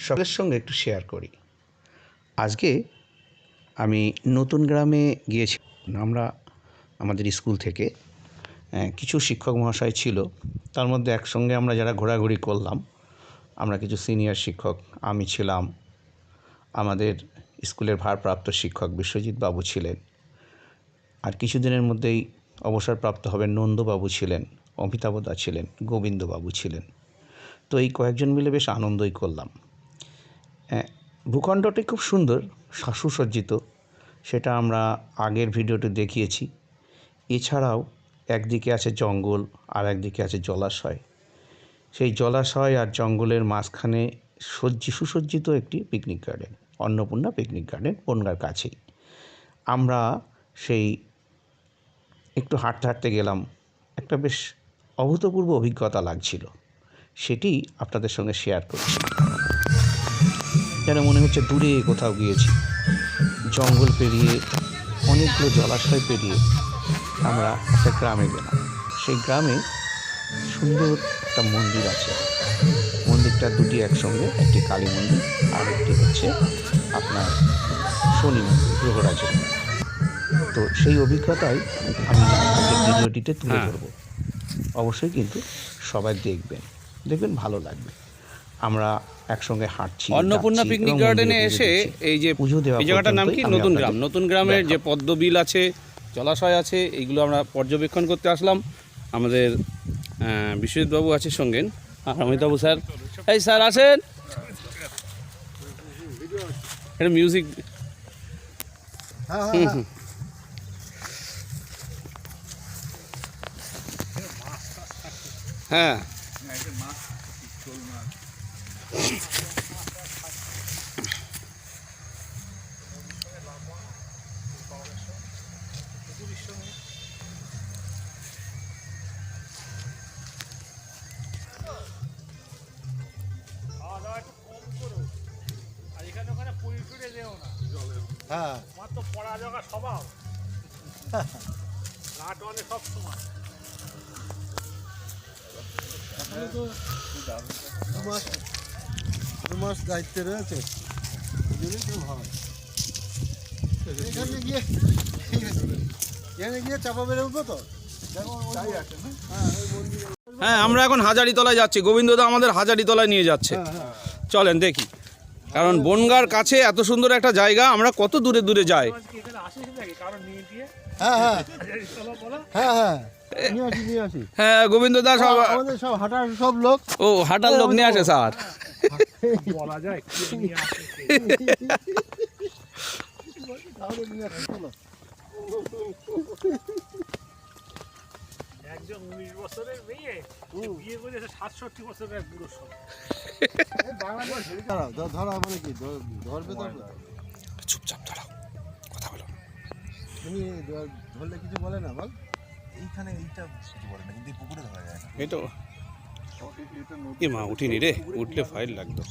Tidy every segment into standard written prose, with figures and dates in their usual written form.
সকলের সঙ্গে একটু শেয়ার করি। আজকে আমি নতুন গ্রামে গিয়েছি। আমরা আমাদের স্কুল থেকে কিছু শিক্ষক মহাশয় ছিল, তার মধ্যে একসঙ্গে আমরা যারা ঘোরাঘুরি করলাম, আমরা কিছু সিনিয়র শিক্ষক, আমি ছিলাম, আমাদের স্কুলের ভারপ্রাপ্ত শিক্ষক বিশ্বজিৎ বাবু ছিলেন, আর কিছুদিনের মধ্যেই অবসরপ্রাপ্ত হবেন নন্দবাবু ছিলেন, অমিতাভদা ছিলেন, গোবিন্দবাবু ছিলেন। তো এই কয়েকজন মিলে বেশ আনন্দই করলাম। ভূখণ্ডটি খুব সুন্দর, সুসজ্জিত, সেটা আমরা আগের ভিডিওতে দেখিয়েছি। এছাড়াও একদিকে আছে জঙ্গল আর একদিকে আছে জলাশয়। সেই জলাশয় আর জঙ্গলের মাঝখানে সুসজ্জিত একটি picnic garden, Annapurna picnic garden, বনগাঁর কাছেই। আমরা সেই একটু হাঁটতে হাঁটতে গেলাম, একটা বেশ অভূতপূর্ব অভিজ্ঞতা লাগছিল, সেটি আপনাদের সঙ্গে শেয়ার করছি। যেন মনে হচ্ছে দূরে কোথাও গিয়েছি। জঙ্গল পেরিয়ে, অনেকগুলো জলাশয় পেরিয়ে আমরা একটা গ্রামে গেলাম। সেই গ্রামে সুন্দর একটা মন্দির আছে। মন্দিরটা দুটি একসঙ্গে, একটি কালী মন্দির আর একটি হচ্ছে আপনার শনি মন্দির, গ্রহরাজের। তো সেই অভিজ্ঞতাই আমি ভিডিওটিতে তুলে ধরব। অবশ্যই কিন্তু সবাই দেখবেন ভালো লাগবে। আমরা একসঙ্গে হাঁটছি। অন্নপূর্ণা পিকনিক গার্ডেনে এসে এই যে এই জায়গাটার নাম কি নতুন গ্রাম, নতুন গ্রামের যে পদ্মবিল আছে, জলাশয় আছে, এইগুলো আমরা পর্যবেক্ষণ করতে আসলাম। আমাদের বিশ্বজিৎবাবু আছে সঙ্গে, আর অমিতাভ স্যার। এই স্যার আসেন, এটা মিউজিক। হ্যাঁ, মাস দায়িত্বে রয়েছে, এখানে গিয়ে চাপা বেড়ে উঠবো তো। হ্যাঁ, আমরা এখন হাজারিতলায় যাচ্ছি। গোবিন্দদা আমাদের হাজারিতলায় নিয়ে যাচ্ছে। চলেন দেখি, কারণ বনগাঁর কাছে এত সুন্দর একটা জায়গা, আমরা কত দূরে দূরে যাই। হ্যাঁ, গোবিন্দদা সব হাঁটার সব লোক, ও হাঁটার লোক নিয়ে আসে স্যার। বলা যায় একজন 19 বছরের মেয়ে বিয়ে করেছে 67 বছরের বুড়ো সব। ধরা মানে কি ধরবে? চুপচাপ দাঁড়াও, কথা বলো। তুমি ধরলে কিছু বলে না? বল। এইখানে এইটা কিছু বলে না, কিন্তু পুকুরে ধরা যায় না। এই তো এ মা, উঠিনি রে, উঠলে ফাইল লাগতো।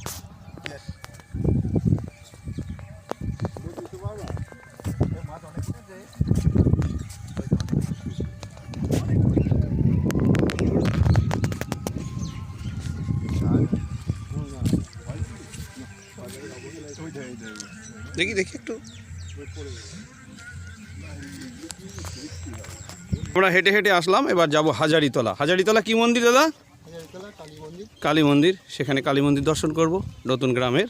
দেখি একটু। আমরা হেঁটে হেঁটে আসলাম, এবার যাব হাজারিতলা। হাজারিতলা কি মন্দির দাদা? কালী মন্দির। সেখানে কালী মন্দির দর্শন করব, নতুন গ্রামের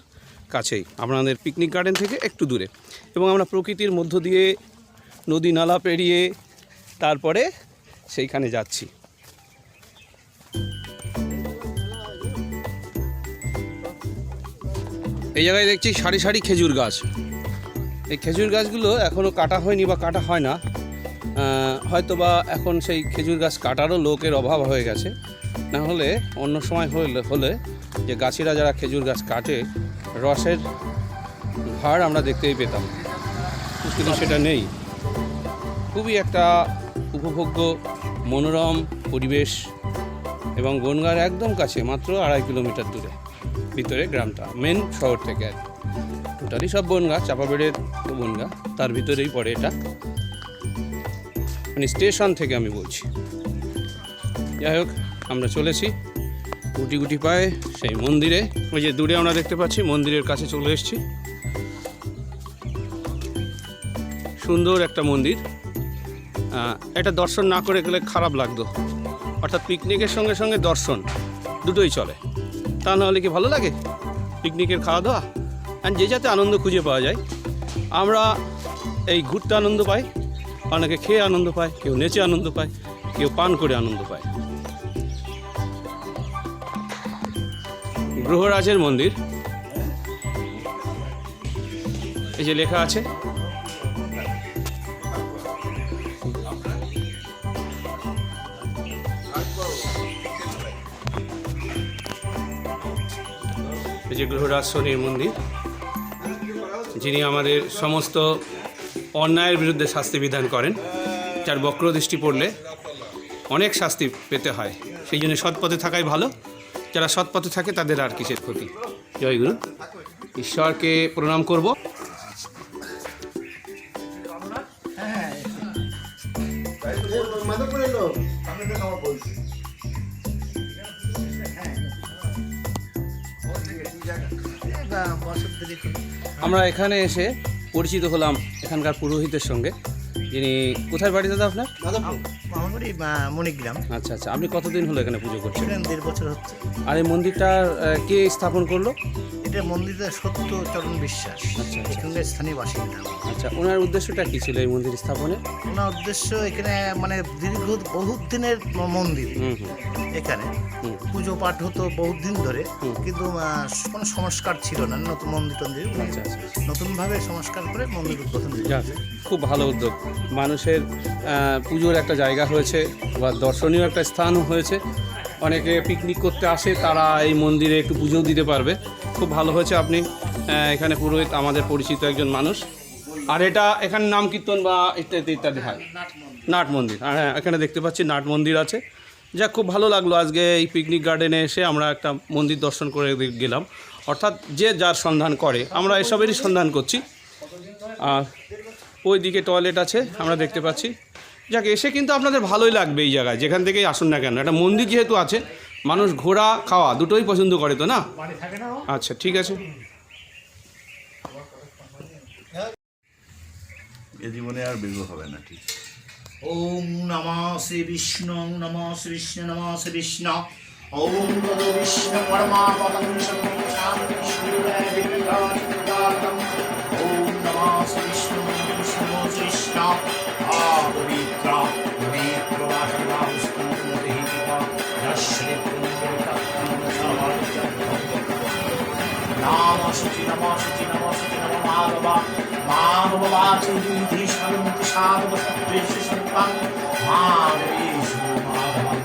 কাছেই, আপনাদের পিকনিক গার্ডেন থেকে একটু দূরে। এবং আমরা প্রকৃতির মধ্য দিয়ে নদী নালা পেরিয়ে তারপরে সেইখানে যাচ্ছি। এই জায়গায় দেখছি সারি সারি খেজুর গাছ। এই খেজুর গাছগুলো এখনও কাটা হয়নি বা কাটা হয় না, হয়তো বা এখন সেই খেজুর গাছ কাটারও লোকের অভাব হয়ে গেছে। না হলে অন্য সময় হলে যে গাছিরা যারা খেজুর গাছ কাটে, রসের ভার আমরা দেখতেই পেতাম, কিন্তু সেটা নেই। খুবই একটা উপভোগ্য মনোরম পরিবেশ, এবং বনগাঁর একদম কাছে, মাত্র 2.5 কিলোমিটার দূরে ভিতরে গ্রামটা, মেন শহর থেকে আর টোটালি সব বনগাঁ, চাপাবেড়ের তো বনগাঁ, তার ভিতরেই পড়ে এটা, মানে স্টেশন থেকে আমি বলছি। যাই হোক, আমরা চলেছি গুটি গুটি পায়ে সেই মন্দিরে, ওই যে দূরে আমরা দেখতে পাচ্ছি মন্দিরের কাছে চলে এসেছি। সুন্দর একটা মন্দির, এটা দর্শন না করে গেলে খারাপ লাগতো, অর্থাৎ পিকনিকের সঙ্গে সঙ্গে দর্শন দুটোই চলে, তা নাহলে কি ভালো লাগে? পিকনিকের খাওয়া দাওয়া আর যে যাতে আনন্দ খুঁজে পাওয়া যায়। আমরা এই ঘুরতে আনন্দ পাই, অনেকে খেয়ে আনন্দ পায়, কেউ নেচে আনন্দ পায়, কেউ পান করে আনন্দ পায়। গ্রহরাজের মন্দির, এই যে লেখা আছে এই যে গ্রহরাজ শনির মন্দির, যিনি আমাদের সমস্ত অন্যায়ের বিরুদ্ধে শাস্তি বিধান করেন, যার বক্র দৃষ্টি পড়লে অনেক শাস্তি পেতে হয়, সেই জন্য সৎপথে থাকাই ভালো। যারা সৎপথে থাকে তাদের আর কিসের ক্ষতি। জয় গুরু, ঈশ্বরকে প্রণাম করব। আমরা এখানে এসে পরিচিত হলাম এখানকার পুরোহিতের সঙ্গে, যিনি কোথায় বাড়ি দাদা আপনার? আমার বাড়ি মণিগ্রাম। আচ্ছা আচ্ছা, আপনি কতদিন হলো এখানে পুজো করছেন? 1.5 বছর হচ্ছে। আর এই মন্দিরটা কে স্থাপন করলো? এটা মন্দিরের সত্যচরণ বিশ্বাস, আচ্ছা। এখানকার স্থানীয় বাসিন্দা। আচ্ছা, ওনার উদ্দেশ্যটা কী ছিল এই মন্দির স্থাপনে? ওনার উদ্দেশ্য এখানে মানে দীর্ঘ বহুত দিনের মন্দির, এখানে পুজো পাঠ হতো বহুত দিন ধরে, কিন্তু কোনো সংস্কার ছিল না, নতুন মন্দির টন্দির আচ্ছা আচ্ছা, নতুনভাবে সংস্কার করে মন্দির উদ্বোধন দিল। যাক, খুব ভালো উদ্যোগ। মানুষের পুজোর একটা জায়গা হয়েছে বা দর্শনীয় একটা স্থান হয়েছে, অনেকে পিকনিক করতে আসে, তারা এই মন্দিরে একটু পুজোও দিতে পারবে। খুব ভালো হয়েছে আপনি এখানে পুরোহিত, আমাদের পরিচিত একজন মানুষ। আর এটা এখানে নাম কীর্তন বা ইত্যাদি ইত্যাদি হয়, নাট মন্দির। আর হ্যাঁ, এখানে দেখতে পাচ্ছি নাট মন্দির আছে। যা খুব ভালো লাগলো আজকে এই পিকনিক গার্ডেনে এসে আমরা একটা মন্দির দর্শন করে গেলাম। অর্থাৎ যে যার সন্ধান করে, আমরা এসবেরই সন্ধান করছি। আর ওই দিকে টয়লেট আছে আমরা দেখতে পাচ্ছি। যাক, এসে কিন্তু আপনাদের ভালোই লাগবে এই জায়গায়, যেখান থেকেই আসুন না কেন। একটা মন্দির যেহেতু আছে, মানুষ ঘোরা খাওয়া দুটোই পছন্দ করে তো না? আচ্ছা, ঠিক আছে। এ জীবনে আর বের হবে না, ঠিক। ওম নমঃ শ্রী বিষ্ণু, নমঃ শ্রী বিষ্ণু, নমঃ শ্রী বিষ্ণু। ওম তদ বিষ্ণু পরমাপদং শান্তি সূর্যায় বিঘ্নকারকম। ওম নমঃ শ্রী বিষ্ণু, বিষ্ণু শ্রী কৃষ্ণ পবিত্র পবিত্র বাসনাস্তুতিহিত যশ্রী নাম শুচি নম শুচি নম শুচি নম মাধব মাধব বাচি বিধি সরন্তি সাধব সত্রেশ সন্তান মাধবেশ মাধবম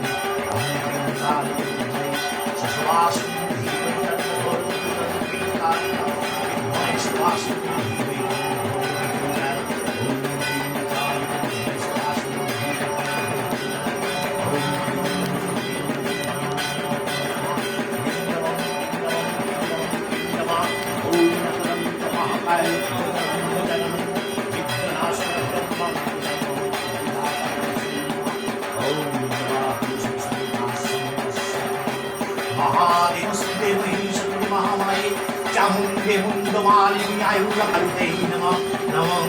महादेव सुदेवी शक्ति महामाये चामुंडे मुंडमालिनी आयुर्लकल्पै नमः नमः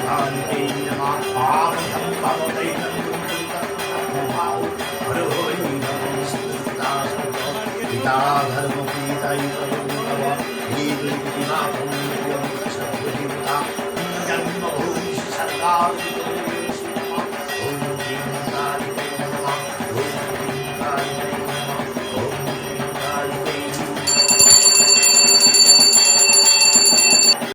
कालिकै नमः पावनं पावकै नमः हरोहि नमः पिता धर्म पिताय नमः हे गुरुनाथ जन्म भूमि सरकार